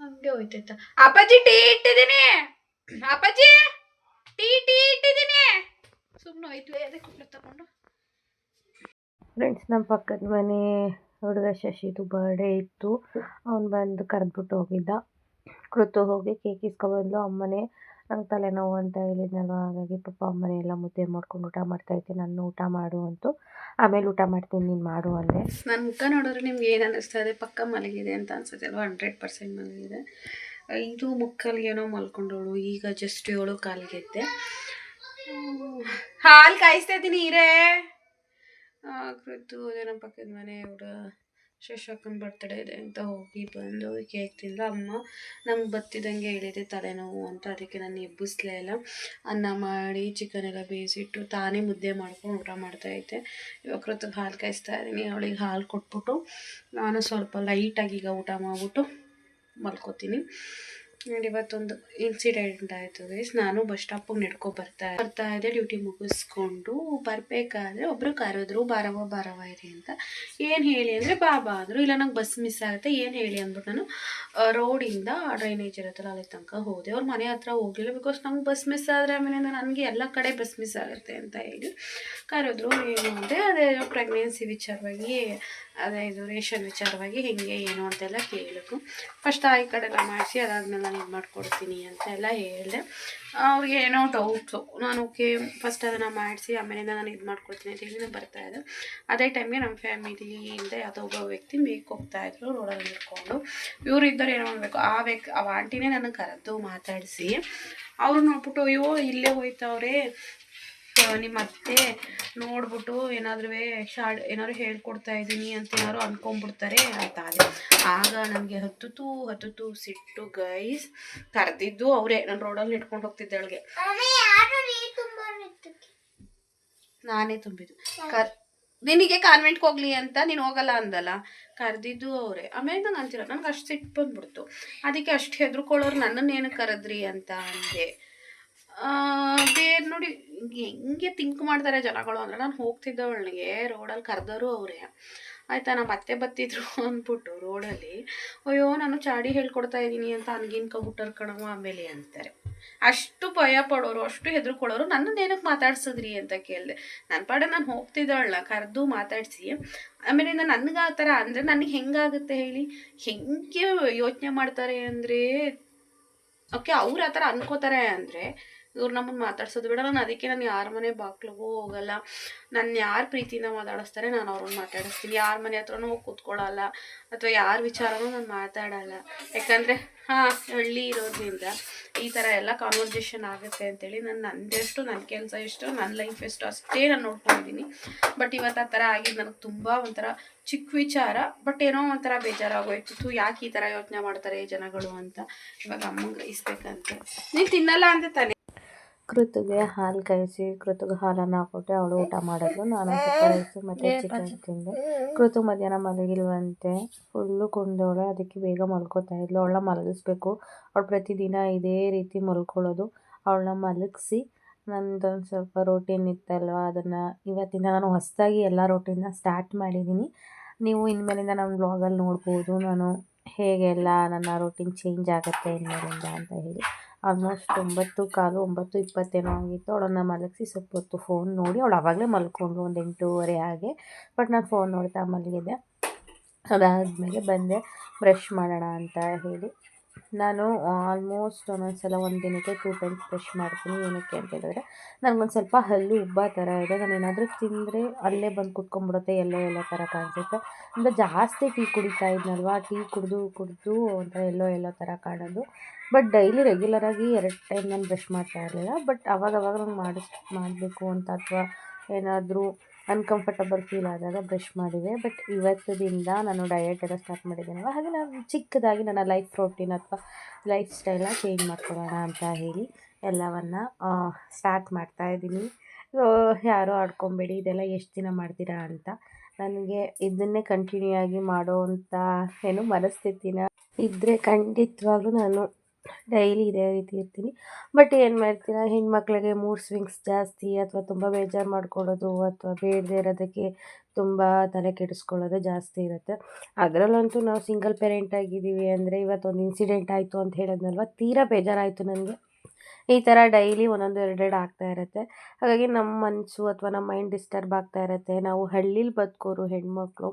ಹಂಗೆ ಹೋಯ್ತಾಯ್ತಾ. ಅಪ್ಪಾಜಿ ಟೀ ಇಟ್ಟಿದ್ದೀನಿ, ಅಪ್ಪಾಜಿ ಟೀ ಇಟ್ಟಿದ್ದೀನಿ. ಸುಮ್ಮನೆ ಹೋಯ್ತು ಅದೇ ಕುಟ್ಲ ತಗೊಂಡು. ಫ್ರೆಂಡ್ಸ್, ನಮ್ಮ ಪಕ್ಕದ ಮನೆ ಹುಡುಗ ಶಶಿದು ಬರ್ಡೇ ಇತ್ತು. ಅವ್ನು ಬಂದು ಕರೆದ್ಬಿಟ್ಟು ಹೋಗಿದ್ದ. ಕೃತು ಹೋಗಿ ಕೇಕ್ ಇಸ್ಕೊಬಂದು. ಅಮ್ಮನೇ ನಂಗೆ ತಲೆನೋವು ಅಂತ ಹೇಳಿದ್ನಲ್ವ, ಹಾಗಾಗಿ ಪಾಪ ಅಮ್ಮನೇ ಎಲ್ಲ ಮುದ್ದೆ ಮಾಡ್ಕೊಂಡು ಊಟ ಮಾಡ್ತಾಯಿದ್ದೆ. ನಾನು ಊಟ ಮಾಡು ಅಂತು, ಆಮೇಲೆ ಊಟ ಮಾಡ್ತೀನಿ ನೀನು ಮಾಡು ಅಂದೆ. ನನ್ನ ಮುಖ ನೋಡಿದ್ರೆ ನಿಮ್ಗೆ ಏನು ಅನ್ನಿಸ್ತಾ ಇದೆ? ಪಕ್ಕ ಮಲಗಿದೆ ಅಂತ ಅನ್ಸುತ್ತೆ ಅಲ್ವಾ? 100% ಮಲಗಿದೆ. ಇದು ಮುಕ್ಕಲ್ಲಿ ಏನೋ ಮಲ್ಕೊಂಡವಳು. ಈಗ ಜಸ್ಟ್ 7 ಕಾಲಿಗೆದ್ದೆ. ಹಾಲು ಕಾಯಿಸ್ತಾ ಇದ್ದೀನಿ ಇರೇ. ಕೃತು ಅದೇ ನಮ್ಮ ಪಕ್ಕದ ಮನೆ ಹುಡುಗ ಶಶಾಕನ ಬರ್ತಡೇ ಇದೆ ಅಂತ ಹೋಗಿ ಬಂದು ಕೇಕ್ ತಿಂದು. ಅಮ್ಮ ನಮ್ಗೆ ಬತ್ತಿದಂಗೆ ಹೇಳಿದೆ ತಲೆನೋವು ಅಂತ, ಅದಕ್ಕೆ ನಾನು ಎಬ್ಬಿಸ್ಲೇ ಇಲ್ಲ. ಅನ್ನ ಮಾಡಿ ಚಿಕನ್ ಎಲ್ಲ ಬೇಯಿಸಿಟ್ಟು ತಾನೇ ಮುದ್ದೆ ಮಾಡ್ಕೊಂಡು ಊಟ ಮಾಡ್ತಾಯಿದ್ದೆ. ಇವಾಗ ಕೃತಿಗೆ ಹಾಲು ಕಾಯಿಸ್ತಾ ಇದ್ದೀನಿ. ಅವಳಿಗೆ ಹಾಲು ಕೊಟ್ಬಿಟ್ಟು ನಾನು ಸ್ವಲ್ಪ ಲೈಟಾಗಿ ಈಗ ಊಟ ಮಾಡಿಬಿಟ್ಟು ಮಲ್ಕೋತೀನಿ. ಆ್ಯಂಡ್ ಇವತ್ತೊಂದು ಇನ್ಸಿಡೆಂಟ್ ಆಯಿತು ಗೈಸ್. ನಾನು ಬಸ್ ಸ್ಟಾಪಿಗೆ ಬರ್ತಾ ಇದ್ದೆ. ಡ್ಯೂಟಿ ಮುಗಿಸ್ಕೊಂಡು ಬರಬೇಕಾದ್ರೆ ಒಬ್ಬರು ಕರೆದ್ರು, ಬಾರವ ಇರಿ ಅಂತ. ಏನು ಹೇಳಿ ಅಂದರೆ ಬಾಬಾ ಅಂದರು. ಇಲ್ಲ ನಂಗೆ ಬಸ್ ಮಿಸ್ ಆಗುತ್ತೆ, ಏನು ಹೇಳಿ ಅಂದ್ಬಿಟ್ಟು ನಾನು ರೋಡಿಂದ ಡ್ರೈನೇಜ್ ಇರುತ್ತಲ್ಲ ಅಲ್ಲಿ ತನಕ ಹೋದೆ. ಅವ್ರ ಮನೆ ಹತ್ರ ಹೋಗಲಿಲ್ಲ, ಬಿಕಾಸ್ ನಂಗೆ ಬಸ್ ಮಿಸ್ ಆದರೆ ಆಮೇಲೆ ನನಗೆ ಎಲ್ಲ ಕಡೆ ಬಸ್ ಮಿಸ್ ಆಗುತ್ತೆ ಅಂತ ಹೇಳಿ ಕರೆದ್ರು. ಏನು ಅಂದರೆ ಅದೇ ಪ್ರೆಗ್ನೆನ್ಸಿ ವಿಚಾರವಾಗಿ, ಅದೇ ಇದು ರೇಷನ್ ವಿಚಾರವಾಗಿ ಹೆಂಗೆ ಏನು ಅಂತೆಲ್ಲ ಕೇಳಿದ್ರು. ಫಸ್ಟ್ ಈ ಕಡೆ ಎಲ್ಲ ಮಾಡಿಸಿ ಅದಾದ್ಮೇಲೆ ನಾನು ಇದು ಮಾಡಿಕೊಡ್ತೀನಿ ಅಂತ ಎಲ್ಲ ಹೇಳಿದೆ. ಅವ್ರಿಗೆ ಏನೋ ಡೌಟ್ಸು. ನಾನು ಓಕೆ ಫಸ್ಟ್ ಅದನ್ನು ಮಾಡಿಸಿ ಆಮೇಲಿಂದ ನಾನು ಇದು ಮಾಡ್ಕೊಡ್ತೀನಿ ಅಂತ ಹೇಳಿ ಬರ್ತಾಯಿದ್ದೆ. ಅದೇ ಟೈಮ್ಗೆ ನಮ್ಮ ಫ್ಯಾಮಿಲಿಯಿಂದ ಯಾವುದೋ ಒಬ್ಬ ವ್ಯಕ್ತಿ ಮೇಕ್ ಹೋಗ್ತಾಯಿದ್ರು ರೋಡಲ್ಲಿ ನಿಂತ್ಕೊಂಡು. ಇವರು ಇದ್ದರು ಏನೋ ಮಾಡಬೇಕು. ಆ ಆಂಟಿನೇ ನನಗೆ ಕರೆದು ಮಾತಾಡಿಸಿ ಅವರು ನೋಡ್ಬಿಟ್ಟು ಅಯ್ಯೋ ಇಲ್ಲೇ ಹೋಯ್ತವ್ರೆ ನಿಮ್ಮ ಅತ್ತೆ ನೋಡ್ಬಿಟ್ಟು ಏನಾದರೂ ಹೇಳ್ಕೊಡ್ತಾ ಇದ್ದೀನಿ ಅಂತ ಏನಾದ್ರು ಅಂದ್ಕೊಂಡ್ಬಿಡ್ತಾರೆ ಅಂತ ಅದೇ. ಆಗ ನನಗೆ ಹತ್ತು ಸಿಟ್ಟು ಗೈಸ್. ಕರೆದಿದ್ದು ಅವರೇ. ನಾನು ರೋಡಲ್ಲಿ ಇಟ್ಕೊಂಡು ಹೋಗ್ತಿದ್ದೆ ಅವಳಿಗೆ, ನಾನೇ ತುಂಬಿದ್ದು. ನಿನಗೆ ಕಾನ್ವೆಂಟ್ಗೆ ಹೋಗ್ಲಿ ಅಂತ ನೀನು ಹೋಗಲ್ಲ ಅಂದಲ್ಲ, ಕರೆದಿದ್ದು ಅವರೇ. ಆಮೇಲೆ ನಂಗೆ ಅಂತಿರೋ ನನಗೆ ಅಷ್ಟು ಸಿಟ್ಟು ಬಂದ್ಬಿಡ್ತು. ಅದಕ್ಕೆ ಅಷ್ಟು ಹೆದರ್ಕೊಳ್ಳೋರು ನನ್ನನ್ನೇನು ಕರೆದ್ರಿ ಅಂತ ಅಂದೆ. ಬೇರೆ ನೋಡಿ ಹೆಂಗೆ ಥಿಂಕ್ ಮಾಡ್ತಾರೆ ಜನಗಳು ಅಂದರೆ, ನಾನು ಹೋಗ್ತಿದ್ದವಳಿಗೆ ರೋಡಲ್ಲಿ ಕರೆದವರು ಅವರೇ ಆಯಿತಾ. ನಮ್ಮ ಅತ್ತೆ ಬತ್ತಿದ್ರು ಅಂದ್ಬಿಟ್ಟು ರೋಡಲ್ಲಿ ಅಯ್ಯೋ ನಾನು ಚಾಡಿ ಹೇಳ್ಕೊಡ್ತಾ ಇದ್ದೀನಿ ಅಂತ ಅನ್ಗಿನ್ಕೊಬಿಟ್ಟರು ಕಣವ ಆಮೇಲೆ ಅಂತಾರೆ. ಅಷ್ಟು ಭಯ ಪಡೋರು, ಅಷ್ಟು ಹೆದರ್ಕೊಳ್ಳೋರು ನನ್ನನ್ನು ಏನಕ್ಕೆ ಮಾತಾಡ್ಸಿದ್ರಿ ಅಂತ ಕೇಳಿದೆ. ನನ್ನ ಪಾಡೆ ನಾನು ಹೋಗ್ತಿದ್ದವಳನ್ನ ಕರೆದು ಮಾತಾಡಿಸಿ ಆಮೇಲಿಂದ ನನಗೆ ಆ ಥರ ಅಂದರೆ ನನಗೆ ಹೆಂಗಾಗುತ್ತೆ ಹೇಳಿ? ಹೆಂಗೆ ಯೋಚನೆ ಮಾಡ್ತಾರೆ ಅಂದರೆ, ಓಕೆ ಅವ್ರು ಆ ಥರ ಅನ್ಕೋತಾರೆ ಅಂದರೆ ಇವ್ರು ನಮ್ಮನ್ನು ಮಾತಾಡ್ಸೋದು ಬೇಡ. ನಾನು ಅದಕ್ಕೆ ನಾನು ಯಾರ ಮನೆ ಬಾಗ್ಲಿಗೂ ಹೋಗಲ್ಲ. ನನ್ನ ಯಾರು ಪ್ರೀತಿಯಿಂದ ಮಾತಾಡಿಸ್ತಾರೆ ನಾನು ಅವ್ರನ್ನ ಮಾತಾಡಿಸ್ತೀನಿ. ಯಾರ ಮನೆ ಹತ್ರನೂ ಹೋಗಿ ಕೂತ್ಕೊಳ್ಳಲ್ಲ ಅಥವಾ ಯಾರ ವಿಚಾರನೂ ನಾನು ಮಾತಾಡಲ್ಲ. ಯಾಕಂದರೆ ಹಳ್ಳಿ ಇರೋದ್ರಿಂದ ಈ ಥರ ಎಲ್ಲ ಕಾನ್ವರ್ಸೇಷನ್ ಆಗುತ್ತೆ ಅಂತೇಳಿ ನಾನು ನಂದೆಷ್ಟು, ನನ್ನ ಕೆಲಸ ಎಷ್ಟು, ನನ್ನ ಲೈಫ್ ಎಷ್ಟು ಅಷ್ಟೇ ನಾನು ನೋಡ್ಕೊಂಡಿದ್ದೀನಿ. ಬಟ್ ಇವತ್ತು ಆ ಥರ ಆಗಿದ್ದು ನನಗೆ ತುಂಬ ಒಂಥರ ಚಿಕ್ಕ ವಿಚಾರ, ಬಟ್ ಏನೋ ಒಂಥರ ಬೇಜಾರಾಗೋಯ್ತು. ಯಾಕೆ ಈ ಥರ ಯೋಚನೆ ಮಾಡ್ತಾರೆ ಜನಗಳು ಅಂತ ಇವಾಗ ಅಮ್ಮಂಗೆ ಗ್ರಹಿಸ್ಬೇಕಂತೆ. ನೀನು ತಿನ್ನಲ್ಲ ಅಂತ ತಾನೆ. ಕೃತುಗೆ ಹಾಲು ಕಾಯಿಸಿ ಕೃತುಗೆ ಹಾಲನ್ನು ಹಾಕ್ಕೊಟ್ಟೆ. ಅವಳು ಊಟ ಮಾಡಿದ್ಲು. ನಾನು ಸ್ವಲ್ಪ ರೈಸು ಮತ್ತು ಚಿಕನ್ ತಿಂದೆ. ಕೃತು ಮಧ್ಯಾಹ್ನ ಮಲಗಿಲ್ವಂತೆ, ಫುಲ್ಲು ಕುಂದವಳೆ. ಅದಕ್ಕೆ ಬೇಗ ಮಲ್ಕೋತಾ ಇದ್ಲು. ಅವಳನ್ನ ಮಲಗಿಸ್ಬೇಕು. ಅವಳು ಪ್ರತಿದಿನ ಇದೇ ರೀತಿ ಮಲ್ಕೊಳ್ಳೋದು. ಅವಳನ್ನ ಮಲಗಿಸಿ ನಂದೊಂದು ಸ್ವಲ್ಪ ರೋಟೀನ್ ಇತ್ತಲ್ವ, ಅದನ್ನು ಇವತ್ತಿಂದ ನಾನು ಹೊಸದಾಗಿ ಎಲ್ಲ ರೋಟೀನ್ನ ಸ್ಟಾರ್ಟ್ ಮಾಡಿದ್ದೀನಿ. ನೀವು ಇನ್ಮೇಲಿಂದ ನನ್ನ ವ್ಲಾಗಲ್ಲಿ ನೋಡ್ಬೋದು ನಾನು ಹೇಗೆಲ್ಲ ನನ್ನ ರೂಟೀನ್ ಚೇಂಜ್ ಆಗುತ್ತೆ ಇನ್ಮೇಲಿಂದ ಅಂತ ಹೇಳಿ. ಆಲ್ಮೋಸ್ಟ್ 9:15 9:20 ಆಗಿತ್ತು. ಅವಳನ್ನು ಮಲಗಿಸಿ ಸ್ವಲ್ಪ ಹೊತ್ತು ಫೋನ್ ನೋಡಿ ಅವಳು ಆವಾಗಲೇ ಮಲ್ಕೊಂಡು ಒಂದು 8:30 ಹಾಗೆ. ಬಟ್ ನಾನು ಫೋನ್ ನೋಡ್ತಾ ಮಲಗಿದ್ದೆ. ಅದಾದಮೇಲೆ ಬಂದೆ ಬ್ರಷ್ ಮಾಡೋಣ ಅಂತ ಹೇಳಿ. ನಾನು ಆಲ್ಮೋಸ್ಟ್ ಒಂದೊಂದು ಸಲ ಒಂದು ದಿನಕ್ಕೆ 2 ಟೈಮ್ಸ್ ಬ್ರಷ್ ಮಾಡ್ತೀನಿ. ಏನಕ್ಕೆ ಅಂತ ಹೇಳಿದ್ರೆ ನನಗೊಂದು ಸ್ವಲ್ಪ ಹಲ್ಲು ಉಬ್ಬ ಥರ ಇದೆ. ನಾನು ಏನಾದರೂ ತಿಂದರೆ ಅಲ್ಲೇ ಬಂದು ಕುತ್ಕೊಂಡ್ಬಿಡುತ್ತೆ, ಎಲ್ಲೋ ಥರ ಕಾಣಿಸುತ್ತೆ. ಅಂದರೆ ಜಾಸ್ತಿ ಟೀ ಕುಡಿತಾ ಇದ್ನಲ್ವ, ಟೀ ಕುಡಿದು ಒಂಥರ ಎಲ್ಲೋ ಥರ ಕಾಣೋದು. ಬಟ್ ಡೈಲಿ ರೆಗ್ಯುಲರಾಗಿ 2 ಟೈಮ್ ನಾನು ಬ್ರಷ್ ಮಾಡ್ತಾ ಇರಲಿಲ್ಲ. ಬಟ್ ಅವಾಗವಾಗ ನಂಗೆ ಮಾಡಬೇಕು ಅಂತ ಅಥವಾ ಏನಾದರೂ ಅನ್ಕಂಫರ್ಟಬಲ್ ಫೀಲ್ ಆದಾಗ ಬ್ರಷ್ ಮಾಡಿದೆ. ಬಟ್ ಇವತ್ತಿನಿಂದ ನಾನು ಡಯಟ್ ಎಲ್ಲ ಸ್ಟಾರ್ಟ್ ಮಾಡಿದ್ದೀನಲ್ವ, ಹಾಗೆ ನಾನು ಚಿಕ್ಕದಾಗಿ ನನ್ನ ಲೈಫ್ ರೂಟೀನ್ ಅಥವಾ ಲೈಫ್ ಸ್ಟೈಲ್ನ ಚೇಂಜ್ ಮಾಡ್ಕೊಳ್ಳೋಣ ಅಂತ ಹೇಳಿ ಎಲ್ಲವನ್ನು ಸ್ಟಾರ್ಟ್ ಮಾಡ್ತಾಯಿದ್ದೀನಿ. ಯಾರೂ ಆಡ್ಕೊಬೇಡಿ, ಇದೆಲ್ಲ ಎಷ್ಟು ದಿನ ಮಾಡ್ತೀರಾ ಅಂತ. ನನಗೆ ಇದನ್ನೇ ಕಂಟಿನ್ಯೂ ಆಗಿ ಮಾಡೋವಂಥ ಮನಸ್ಥಿತಿನ ಇದ್ದರೆ ಖಂಡಿತವಾಗ್ಲೂ ನಾನು ಡೈಲಿ ಇದೇ ರೀತಿ ಇರ್ತೀನಿ. ಬಟ್ ಏನು ಮಾಡ್ತೀರಾ, ಹೆಣ್ಮಕ್ಳಿಗೆ ಮೂಡ್ ಸ್ವಿಂಗ್ಸ್ ಜಾಸ್ತಿ, ಅಥವಾ ತುಂಬ ಬೇಜಾರು ಮಾಡ್ಕೊಳ್ಳೋದು ಅಥವಾ ಬೇಡದೇ ಇರೋದಕ್ಕೆ ತುಂಬ ತಲೆ ಕೆಡಿಸ್ಕೊಳ್ಳೋದು ಜಾಸ್ತಿ ಇರುತ್ತೆ. ಅದರಲ್ಲಂತೂ ನಾವು ಸಿಂಗಲ್ ಪೇರೆಂಟ್ ಆಗಿದ್ದೀವಿ ಅಂದರೆ, ಇವತ್ತೊಂದು ಇನ್ಸಿಡೆಂಟ್ ಆಯಿತು ಅಂತ ಹೇಳಿದ್ನಲ್ವ, ತೀರಾ ಬೇಜಾರಾಯಿತು ನನಗೆ. ಈ ಥರ ಡೈಲಿ ಒಂದೊಂದು 2 ಆಗ್ತಾ ಇರುತ್ತೆ. ಹಾಗಾಗಿ ನಮ್ಮ ಮನಸ್ಸು ಅಥವಾ ನಮ್ಮ ಮೈಂಡ್ ಡಿಸ್ಟರ್ಬ್ ಆಗ್ತಾ ಇರುತ್ತೆ. ನಾವು ಹಳ್ಳೀಲಿ ಬದುಕೋರು ಹೆಣ್ಮಕ್ಳು,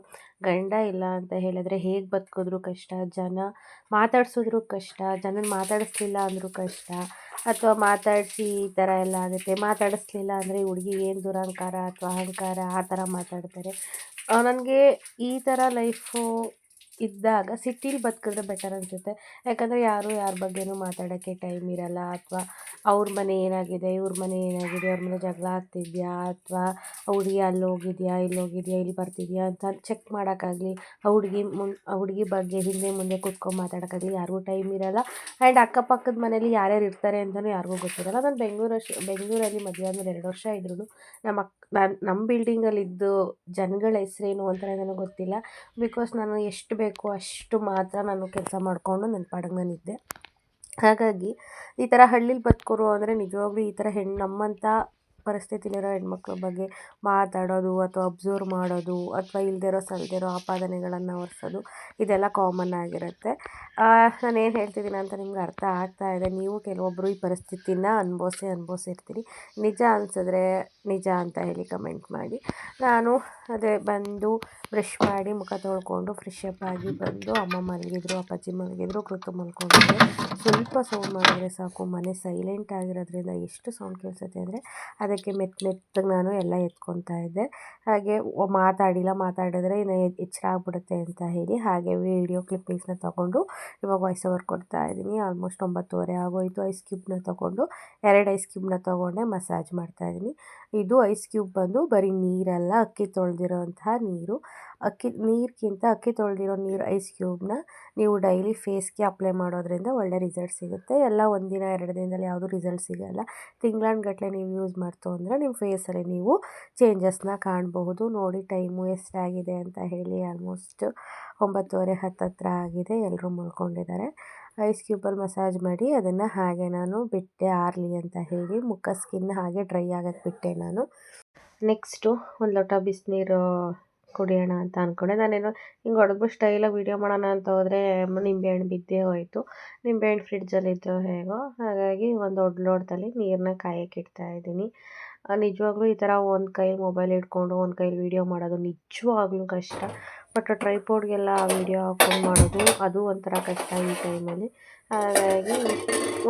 ಗಂಡ ಇಲ್ಲ ಅಂತ ಹೇಳಿದ್ರೆ ಹೇಗೆ ಬದುಕಿದ್ರು ಕಷ್ಟ, ಜನ ಮಾತಾಡ್ಸಿದ್ರು ಕಷ್ಟ, ಜನನ ಮಾತಾಡಿಸ್ಲಿಲ್ಲ ಅಂದರೂ ಕಷ್ಟ, ಅಥವಾ ಮಾತಾಡಿಸಿ ಈ ಥರ ಎಲ್ಲ ಆಗುತ್ತೆ. ಮಾತಾಡಿಸ್ಲಿಲ್ಲ ಅಂದರೆ ಈ ಹುಡುಗಿ ಏನು ದುರಹಂಕಾರ ಅಥವಾ ಅಹಂಕಾರ ಆ ಥರ ಮಾತಾಡ್ತಾರೆ. ನನಗೆ ಈ ಥರ ಲೈಫು ಇದ್ದಾಗ ಸಿಟೀಲಿ ಬದುಕಿದ್ರೆ ಬೆಟರ್ ಅನಿಸುತ್ತೆ. ಯಾಕಂದರೆ ಯಾರು ಯಾರ ಬಗ್ಗೆನೂ ಮಾತಾಡೋಕ್ಕೆ ಟೈಮ್ ಇರಲ್ಲ. ಅಥವಾ ಅವ್ರ ಮನೆ ಏನಾಗಿದೆ, ಇವ್ರ ಮನೆ ಏನಾಗಿದೆ, ಅವ್ರ ಮನೆ ಜಗಳ ಆಗ್ತಿದೆಯಾ, ಅಥವಾ ಹುಡುಗಿ ಅಲ್ಲೋಗಿದೆಯಾ ಇಲ್ಲಿ ಬರ್ತಿದೆಯಾ ಅಂತ ಚೆಕ್ ಮಾಡೋಕ್ಕಾಗಲಿ, ಆ ಹುಡುಗಿ ಬಗ್ಗೆ ಹಿಂದೆ ಮುಂದೆ ಕೂತ್ಕೊಂಡು ಮಾತಾಡೋಕ್ಕಾಗಲಿ ಯಾರಿಗೂ ಟೈಮ್ ಇರಲ್ಲ. ಆ್ಯಂಡ್ ಅಕ್ಕಪಕ್ಕದ ಮನೇಲಿ ಯಾರ್ಯಾರು ಇರ್ತಾರೆ ಅಂತಲೂ ಯಾರಿಗೂ ಗೊತ್ತಿರಲ್ಲ. ನಾನು ಬೆಂಗಳೂರಲ್ಲಿ ಮದುವೆ ಆದಮೇಲೆ 2 ವರ್ಷ ಇದ್ರೂ ನಮ್ಮ ಬಿಲ್ಡಿಂಗಲ್ಲಿದ್ದು ಜನಗಳ ಹೆಸ್ರೇನು ಅಂತ ನನಗೆ ಗೊತ್ತಿಲ್ಲ. ಬಿಕಾಸ್ ನಾನು ಎಷ್ಟು ಬೇಕೋ ಅಷ್ಟು ಮಾತ್ರ ನಾನು ಕೆಲಸ ಮಾಡಿಕೊಂಡು ನನ್ನ ಪಾಡಿಗೆ ನಾನಿದ್ದೆ. ಹಾಗಾಗಿ ಈ ಥರ ಹಳ್ಳೀಲಿ ಬದುಕೋರು ಅಂದರೆ ನಿಜವಾಗ್ಲೂ ಈ ಥರ ನಮ್ಮಂಥ ಪರಿಸ್ಥಿತಿಲಿರೋ ಹೆಣ್ಮಕ್ಳ ಬಗ್ಗೆ ಮಾತಾಡೋದು ಅಥವಾ ಅಬ್ಸರ್ವ್ ಮಾಡೋದು ಅಥವಾ ಇಲ್ದಿರೋ ಸಲ್ದಿರೋ ಆಪಾದನೆಗಳನ್ನು ಹೊರಿಸೋದು ಇದೆಲ್ಲ ಕಾಮನ್ ಆಗಿರುತ್ತೆ. ನಾನೇನು ಹೇಳ್ತಿದ್ದೀನಿ ಅಂತ ನಿಮ್ಗೆ ಅರ್ಥ ಆಗ್ತಾ ಇದೆ. ನೀವು ಕೆಲವೊಬ್ಬರು ಈ ಪರಿಸ್ಥಿತಿನ ಅನುಭವಿಸಿರ್ತೀರಿ. ನಿಜ ಅನಿಸಿದ್ರೆ ನಿಜ ಅಂತ ಹೇಳಿ ಕಮೆಂಟ್ ಮಾಡಿ. ನಾನು ಅದೇ ಬಂದು ಬ್ರಷ್ ಮಾಡಿ ಮುಖ ತೊಳ್ಕೊಂಡು ಫ್ರೆಶ್ ಅಪ್ ಆಗಿ ಬಂದು ಅಮ್ಮ ಮಲಗಿದ್ರು, ಅಪ್ಪಾಜಿ ಮಲಗಿದ್ರು, ಕೃತು ಮಲ್ಕೊಂಡಿದ್ದೆ. ಸ್ವಲ್ಪ ಸೌಂಡ್ ಮಾಡಿದ್ರೆ ಸಾಕು, ಮನೆ ಸೈಲೆಂಟ್ ಆಗಿರೋದ್ರಿಂದ ಎಷ್ಟು ಸೌಂಡ್ ಕೇಳಿಸುತ್ತೆ ಅಂದರೆ ಅದಕ್ಕೆ ಮೆತ್ತಗೆ ನಾನು ಎಲ್ಲ ಎತ್ಕೊತಾ ಇದ್ದೆ. ಹಾಗೆ ಮಾತಾಡಿದ್ರೆ ಇನ್ನು ಎಚ್ಚರ ಆಗ್ಬಿಡುತ್ತೆ ಅಂತ ಹೇಳಿ ಹಾಗೆ ವೀಡಿಯೋ ಕ್ಲಿಪ್ಪಿಂಗ್ಸ್ನ ತೊಗೊಂಡು ಇವಾಗ ವಾಯ್ಸ್ ಓವರ್ ಕೊಡ್ತಾ ಇದ್ದೀನಿ. ಆಲ್ಮೋಸ್ಟ್ 9:30 ಆಗೋಯಿತು. ಐಸ್ ಕ್ಯೂಬ್ನ ತೊಗೊಂಡು 2 ಐಸ್ ಕ್ಯೂಬ್ನ ತೊಗೊಂಡೆ ಮಸಾಜ್ ಮಾಡ್ತಾಯಿದ್ದೀನಿ. ಇದು ಐಸ್ ಕ್ಯೂಬ್ ಬಂದು ಬರೀ ನೀರಲ್ಲ, ಅಕ್ಕಿ ತೊಳೆದಿರೋಂತಹ ನೀರು. ನೀರಿಗಿಂತ ಅಕ್ಕಿ ತೊಳೆದಿರೋ ನೀರು ಐಸ್ ಕ್ಯೂಬ್ನ ನೀವು ಡೈಲಿ ಫೇಸ್ಗೆ ಅಪ್ಲೈ ಮಾಡೋದ್ರಿಂದ ಒಳ್ಳೆ ರಿಸಲ್ಟ್ ಸಿಗುತ್ತೆ. ಎಲ್ಲ 1 ದಿನ 2 ದಿನದಲ್ಲಿ ಯಾವುದೂ ರಿಸಲ್ಟ್ ಸಿಗೋಲ್ಲ. ತಿಂಗಳಾನುಗಟ್ಟಲೆ ನೀವು ಯೂಸ್ ಮಾಡ್ತು ಅಂದರೆ ನಿಮ್ಮ ಫೇಸಲ್ಲಿ ನೀವು ಚೇಂಜಸ್ನ ಕಾಣಬಹುದು. ನೋಡಿ ಟೈಮು ಎಷ್ಟಾಗಿದೆ ಅಂತ ಹೇಳಿ, ಆಲ್ಮೋಸ್ಟ್ 9:30 10 ಆಗಿದೆ. ಎಲ್ಲರೂ ಮಲ್ಕೊಂಡಿದ್ದಾರೆ. ಐಸ್ ಕ್ಯೂಬಲ್ಲಿ ಮಸಾಜ್ ಮಾಡಿ ಅದನ್ನು ಹಾಗೆ ನಾನು ಬಿಟ್ಟೆ ಆರಲಿ ಅಂತ ಹೇಳಿ. ಮುಖ ಸ್ಕಿನ್ ಹಾಗೆ ಡ್ರೈ ಆಗೋಕ್ಕೆ ಬಿಟ್ಟೆ ನಾನು. ನೆಕ್ಸ್ಟು ಒಂದು ಲೋಟ ಬಿಸಿನೀರು ಕುಡಿಯೋಣ ಅಂತ ಅಂದ್ಕೊಂಡೆ. ನಾನೇನೋ ಹಿಂಗೆ ಹೊಡೆದ್ಬಿಟ್ಟು ಸ್ಟೈಲಾಗಿ ವೀಡಿಯೋ ಮಾಡೋಣ ಅಂತ ಹೋದರೆ ನಿಂಬೆಹಣ್ಣು ಬಿದ್ದೇ ಹೋಯಿತು. ನಿಂಬೆಹಣ್ಣು ಫ್ರಿಡ್ಜಲ್ಲಿದ್ದೋ ಹೇಗೋ, ಹಾಗಾಗಿ ಒಂದು ದೊಡ್ಡ ಲೋಟದಲ್ಲಿ ನೀರನ್ನ ಕಾಯಕ್ಕೆ ಇಡ್ತಾಯಿದ್ದೀನಿ. ನಿಜವಾಗ್ಲೂ ಈ ಥರ ಒಂದು ಕೈಲಿ ಮೊಬೈಲ್ ಹಿಡ್ಕೊಂಡು ಒಂದು ಕೈಲಿ ವೀಡಿಯೋ ಮಾಡೋದು ನಿಜವಾಗ್ಲೂ ಕಷ್ಟ. ಬಟ್ ಟ್ರೈಪೋಡ್ಗೆಲ್ಲ ವೀಡಿಯೋ ಹಾಕ್ಕೊಂಡು ಮಾಡೋದು ಅದು ಒಂಥರ ಕಷ್ಟ ಈ ಟೈಮಲ್ಲಿ. ಹಾಗಾಗಿ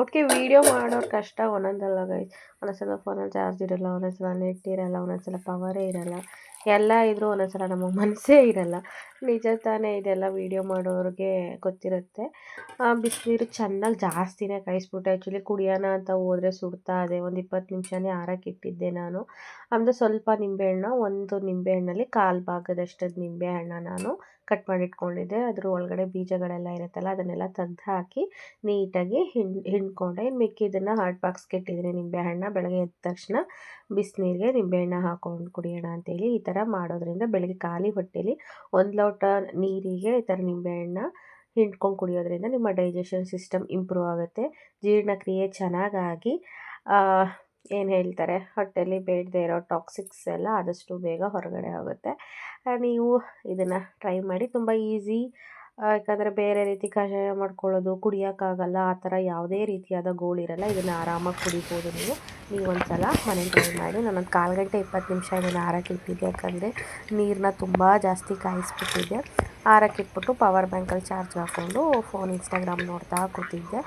ಒಟ್ಟಿಗೆ ವೀಡಿಯೋ ಮಾಡೋರು ಕಷ್ಟ ಒಂದೊಂದಲ್ಲ ಗೈಸ್. ಒಂದೊಂದ್ಸಲ ಫೋನಲ್ಲಿ ಚಾರ್ಜ್ ಇರಲ್ಲ, ಒಂದೊಂದ್ಸಲ ನೆಟ್ ಇರಲ್ಲ, ಒಂದೊಂದ್ಸಲ ಪವರೇ ಇರಲ್ಲ, ಎಲ್ಲ ಇದ್ದರೂ ಒಂದೊಂದ್ಸಲ ನಮಗೆ ಮನಸ್ಸೇ ಇರಲ್ಲ. ನಿಜ ತಾನೇ, ಇದೆಲ್ಲ ವೀಡಿಯೋ ಮಾಡೋರಿಗೆ ಗೊತ್ತಿರುತ್ತೆ. ಬಿಸಿನೀರು ಚೆನ್ನಾಗಿ ಜಾಸ್ತಿನೇ ಕಾಯಿಸ್ಬಿಟ್ಟೆ. ಆ್ಯಕ್ಚುಲಿ ಕುಡಿಯೋಣ ಅಂತ ಹೋದರೆ ಸುಡ್ತಾ ಇದೆ. ಒಂದು 20 ನಿಮಿಷನೇ ಆರಕ್ಕಿಟ್ಟಿದ್ದೆ ನಾನು. ಆಮೇಲೆ ಸ್ವಲ್ಪ ನಿಂಬೆಹಣ್ಣು, ಒಂದು ನಿಂಬೆಹಣ್ಣಲ್ಲಿ 1/4 ಭಾಗದಷ್ಟು ನಿಂಬೆಹಣ್ಣು ನಾನು ಕಟ್ ಮಾಡಿ ಇಟ್ಕೊಂಡಿದ್ದೆ. ಅದ್ರ ಒಳಗಡೆ ಬೀಜಗಳೆಲ್ಲ ಇರುತ್ತಲ್ಲ, ಅದನ್ನೆಲ್ಲ ತೆಗ್ದು ಹಾಕಿ ನೀಟಾಗಿ ಹಿಂಡ್ಕೊಂಡೆ. ಇನ್ನು ಮಿಕ್ಕಿದ್ದನ್ನು ಹಾಟ್ ಬಾಕ್ಸ್ಗೆ ಇಟ್ಟಿದ್ದೀನಿ ನಿಂಬೆಹಣ್ಣ. ಬೆಳಗ್ಗೆ ಎದ್ದ ತಕ್ಷಣ ಬಿಸಿನೀರಿಗೆ ನಿಂಬೆಹಣ್ಣ ಹಾಕ್ಕೊಂಡು ಕುಡಿಯೋಣ ಅಂತೇಳಿ ಈ ಥರ ಮಾಡೋದ್ರಿಂದ ಬೆಳಗ್ಗೆ ಖಾಲಿ ಹೊಟ್ಟೆಲಿ 1 ಲೋಟ ನೀರಿಗೆ ಈ ಥರ ನಿಂಬೆಹಣ್ಣ ಹಿಂಡ್ಕೊಂಡು ಕುಡಿಯೋದ್ರಿಂದ ನಿಮ್ಮ ಡೈಜೆಷನ್ ಸಿಸ್ಟಮ್ ಇಂಪ್ರೂವ್ ಆಗುತ್ತೆ. ಜೀರ್ಣಕ್ರಿಯೆ ಚೆನ್ನಾಗಾಗಿ ಏನು ಹೇಳ್ತಾರೆ, ಹೊಟ್ಟೆಲಿ ಬೇಡದೇ ಇರೋ ಟಾಕ್ಸಿಕ್ಸ್ ಎಲ್ಲ ಆದಷ್ಟು ಬೇಗ ಹೊರಗಡೆ ಆಗುತ್ತೆ. ನೀವು ಇದನ್ನು ಟ್ರೈ ಮಾಡಿ, ತುಂಬ ಈಸಿ. ಯಾಕಂದರೆ ಬೇರೆ ರೀತಿ ಕಷಾಯ ಮಾಡ್ಕೊಳ್ಳೋದು, ಕುಡಿಯೋಕ್ಕಾಗಲ್ಲ, ಆ ಥರ ಯಾವುದೇ ರೀತಿಯಾದ ಗೋಳಿರಲ್ಲ. ಇದನ್ನು ಆರಾಮಾಗಿ ಕುಡಿಬೋದು ನೀವು ಒಂದು ಸಲ ಮನೇಲಿ ಟ್ರೈ ಮಾಡಿ. ನಾನೊಂದು 1/4 ಗಂಟೆ 20 ನಿಮಿಷ ಇದನ್ನು ಆರಕ್ಕೆ ಇಟ್ಟಿದ್ದೆ. ಯಾಕಂದರೆ ನೀರನ್ನ ತುಂಬ ಜಾಸ್ತಿ ಕಾಯಿಸ್ಬಿಟ್ಟಿದ್ದೆ. ಆರಕ್ಕೆ ಇಟ್ಬಿಟ್ಟು ಪವರ್ ಬ್ಯಾಂಕಲ್ಲಿ ಚಾರ್ಜ್ ಹಾಕ್ಕೊಂಡು ಫೋನ್ ಇನ್ಸ್ಟಾಗ್ರಾಮ್ ನೋಡ್ತಾ ಕೂತಿದ್ದೆ.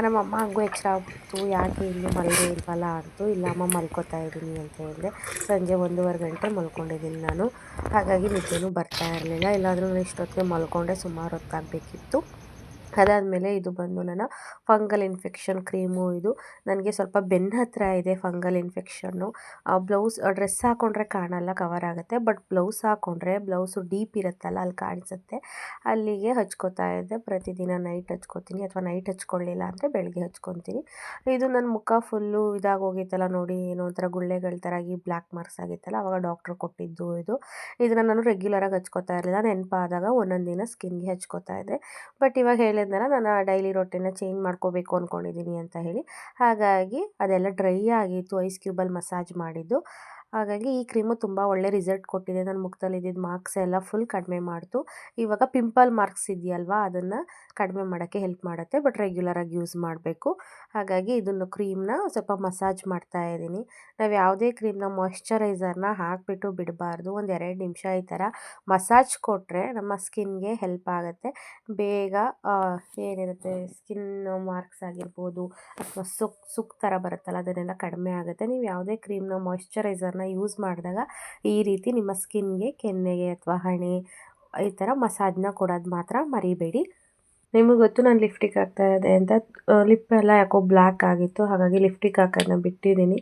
ನಮ್ಮ ಅಮ್ಮ ಹಂಗೂ ಎಚ್ಚರ ಆಗ್ಬಿಟ್ಟು, ಯಾಕೆ ಇನ್ನೂ ಮಲಗೇ ಇಲ್ವಲ್ಲ ಅಂತು. ಇಲ್ಲ ಅಮ್ಮ ಮಲ್ಕೋತಾ ಇದ್ದೀನಿ ಅಂತ ಹೇಳಿದೆ. ಸಂಜೆ 1:15 ಗಂಟೆ ಮಲ್ಕೊಂಡಿದ್ದೀನಿ ನಾನು. ಹಾಗಾಗಿ ನಿದ್ದೆನೂ ಬರ್ತಾ ಇರಲಿಲ್ಲ. ಇಲ್ಲಾಂದರೂ ನಾನು ಇಷ್ಟೊತ್ತಿಗೆ ಮಲ್ಕೊಂಡೆ ಸುಮಾರು ಹೊತ್ತಾಗಬೇಕಿತ್ತು. ಅದಾದಮೇಲೆ ಇದು ಬಂದು ನನ್ನ ಫಂಗಲ್ ಇನ್ಫೆಕ್ಷನ್ ಕ್ರೀಮು. ಇದು ನನಗೆ ಸ್ವಲ್ಪ ಬೆನ್ನ ಹತ್ರ ಇದೆ ಫಂಗಲ್ ಇನ್ಫೆಕ್ಷನ್ನು. ಡ್ರೆಸ್ ಹಾಕ್ಕೊಂಡ್ರೆ ಕಾಣಲ್ಲ, ಕವರ್ ಆಗುತ್ತೆ. ಬಟ್ ಬ್ಲೌಸ್ ಹಾಕ್ಕೊಂಡ್ರೆ ಬ್ಲೌಸು ಡೀಪ್ ಇರುತ್ತಲ್ಲ, ಅಲ್ಲಿ ಕಾಣಿಸುತ್ತೆ. ಅಲ್ಲಿಗೆ ಹಚ್ಕೋತಾ ಇದ್ದೆ. ಪ್ರತಿದಿನ ನೈಟ್ ಹಚ್ಕೋತೀನಿ, ಅಥವಾ ನೈಟ್ ಹಚ್ಕೊಳ್ಳಿಲ್ಲ ಅಂದರೆ ಬೆಳಗ್ಗೆ ಹಚ್ಕೊತೀನಿ. ಇದು ನನ್ನ ಮುಖ ಫುಲ್ಲು ಇದಾಗೋಗಿತ್ತಲ್ಲ ನೋಡಿ, ಏನೋ ಒಂಥರ ಗುಳ್ಳೆಗಳ ಥರ ಆಗಿ ಬ್ಲ್ಯಾಕ್ ಮಾರ್ಕ್ಸ್ ಆಗಿತ್ತಲ್ಲ, ಆವಾಗ ಡಾಕ್ಟ್ರು ಕೊಟ್ಟಿದ್ದು ಇದು. ಇದನ್ನು ನಾನು ರೆಗ್ಯುಲರಾಗಿ ಹಚ್ಕೋತಾ ಇರಲಿಲ್ಲ, ನೆನಪಾದಾಗ ಒಂದೊಂದು ದಿನ ಸ್ಕಿನ್ಗೆ ಹಚ್ಕೋತಾ ಇದ್ದೆ. ಬಟ್ ಇವಾಗ ಹೇಳಿದ್ನಲ್ಲ, ನಾನು ಡೈಲಿ ರೊಟೀನ ಚೇಂಜ್ ಮಾಡ್ಕೋಬೇಕು ಅಂದ್ಕೊಂಡಿದ್ದೀನಿ ಅಂತ ಹೇಳಿ. ಹಾಗಾಗಿ ಅದೆಲ್ಲ ಡ್ರೈ ಆಗಿತ್ತು, ಐಸ್ ಕ್ಯೂಬಲ್ಲಿ ಮಸಾಜ್ ಮಾಡಿದ್ದು. ಹಾಗಾಗಿ ಈ ಕ್ರೀಮು ತುಂಬ ಒಳ್ಳೆ ರಿಸಲ್ಟ್ ಕೊಟ್ಟಿದೆ. ನನ್ನ ಮುಖದಲ್ಲಿ ಇದ್ದಿದ್ದು ಮಾರ್ಕ್ಸ್ ಎಲ್ಲ ಫುಲ್ ಕಡಿಮೆ ಮಾಡ್ತು. ಇವಾಗ ಪಿಂಪಲ್ ಮಾರ್ಕ್ಸ್ ಇದೆಯಲ್ವಾ, ಅದನ್ನು ಕಡಿಮೆ ಮಾಡೋಕ್ಕೆ ಹೆಲ್ಪ್ ಮಾಡುತ್ತೆ. ಬಟ್ ರೆಗ್ಯುಲರಾಗಿ ಯೂಸ್ ಮಾಡಬೇಕು. ಹಾಗಾಗಿ ಇದನ್ನು ಕ್ರೀಮ್ನ ಸ್ವಲ್ಪ ಮಸಾಜ್ ಮಾಡ್ತಾ ಇದ್ದೀನಿ. ನಾವು ಯಾವುದೇ ಕ್ರೀಮ್ನ ಮಾಯ್ಶ್ಚರೈಸರ್ನ ಹಾಕಿಬಿಟ್ಟು ಬಿಡಬಾರ್ದು. ಒಂದು 2 ನಿಮಿಷ ಈ ಥರ ಮಸಾಜ್ ಕೊಟ್ಟರೆ ನಮ್ಮ ಸ್ಕಿನ್ಗೆ ಹೆಲ್ಪ್ ಆಗುತ್ತೆ. ಬೇಗ ಏನಿರುತ್ತೆ ಸ್ಕಿನ್ ಮಾರ್ಕ್ಸ್ ಆಗಿರ್ಬೋದು, ಅಥವಾ ಸುಕ್ ಥರ ಬರುತ್ತಲ್ಲ, ಅದನ್ನೆಲ್ಲ ಕಡಿಮೆ ಆಗುತ್ತೆ. ನೀವು ಯಾವುದೇ ಕ್ರೀಮ್ನ ಮಾಯ್ಶ್ಚರೈಸರ್ನ ಯೂಸ್ ಮಾಡಿದಾಗ ಈ ರೀತಿ ನಿಮ್ಮ ಸ್ಕಿನ್ಗೆ, ಕೆನ್ನೆಗೆ ಅಥವಾ ಹಣೆ ಈ ಥರ ಮಸಾಜ್ನ ಕೊಡೋದು ಮಾತ್ರ ಮರಿಬೇಡಿ. ನಿಮಗೆ ಗೊತ್ತು ನಾನು ಲಿಫ್ಟಿಕ್ ಹಾಕ್ತಾ ಇದೆ ಅಂತ. ಲಿಪ್ಪೆಲ್ಲ ಯಾಕೋ ಬ್ಲ್ಯಾಕ್ ಆಗಿತ್ತು, ಹಾಗಾಗಿ ಲಿಫ್ಟಿಕ್ ಹಾಕೋದನ್ನ ಬಿಟ್ಟಿದ್ದೀನಿ.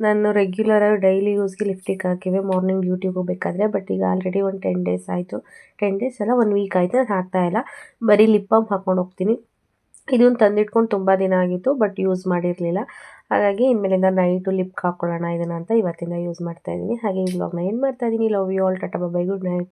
ನಾನು ರೆಗ್ಯುಲರಾಗಿ ಡೈಲಿ ಯೂಸ್ಗೆ ಲಿಫ್ಟಿಕ್ ಹಾಕಿವೆ ಮಾರ್ನಿಂಗ್ ಡ್ಯೂಟಿಗೆ ಹೋಗಬೇಕಾದ್ರೆ. ಬಟ್ ಈಗ ಆಲ್ರೆಡಿ ಒಂದು 10 ಡೇಸ್ ಆಯಿತು. 10 ಡೇಸ್ ಅಲ್ಲ, 1 ವೀಕ್ ಆಯಿತು ನಾನು ಹಾಕ್ತಾಯಿಲ್ಲ. ಬರೀ ಲಿಪ್ ಬಾಮ್ ಹಾಕ್ಕೊಂಡು ಹೋಗ್ತೀನಿ. ಇದನ್ನು ತಂದಿಟ್ಕೊಂಡು ತುಂಬ ದಿನ ಆಗಿತ್ತು, ಬಟ್ ಯೂಸ್ ಮಾಡಿರಲಿಲ್ಲ. ಹಾಗಾಗಿ ಇನ್ಮೇಲಿಂದ ನೈಟು ಲಿಪ್ಗೆ ಹಾಕ್ಕೊಳ್ಳೋಣ ಇದನ್ನು ಅಂತ ಇವತ್ತಿಂದ ಯೂಸ್ ಮಾಡ್ತಾಯಿದ್ದೀನಿ. ಹಾಗೆ ಈ ವ್ಲಾಗ್ನ ಏನು ಮಾಡ್ತಾಯಿದ್ದೀನಿ. Love you all, tata bye bye, good night.